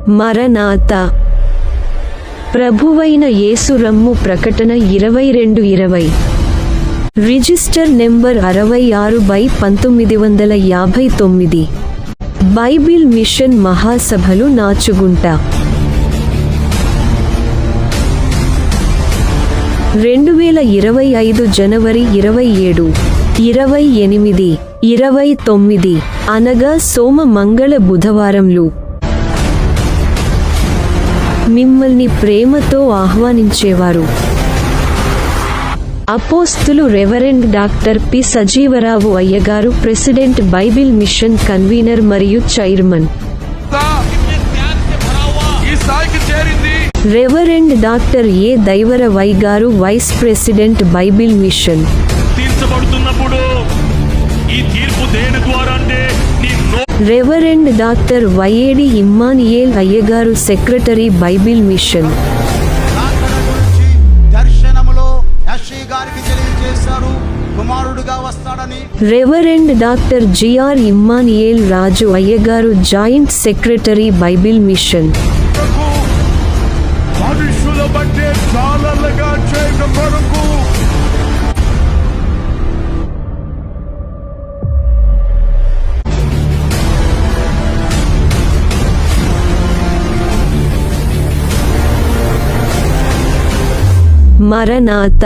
మరనాత. ప్రభువైన యేసు రమ్ము. ప్రకటన 22:20. Register number 66/1959. Bible machine మహాసభలు నాచుగుంట 2025 జనవరి 27, 28, 29 అనగా సోమ మంగళ బుధవారంలు మిమ్మల్ని ప్రేమతో ఆహ్వానించేవారు అపోస్తులు రెవరెండ్ డాక్టర్ పి సజీవరావు అయ్యగారు, ప్రెసిడెంట్, బైబిల్ మిషన్ కన్వీనర్ మరియు చైర్మన్. రెవరెండ్ డాక్టర్ ఏ దైవర వై గారు, vice president, Bible mission. Reverend doctor YAD Emmanuel అయ్యగారు, secretary, Bible mission. Reverend doctor GR Emmanuel Raju అయ్యగారు, జాయింట్ సెక్రటరీ, బైబిల్ మిషన్. మరనాత.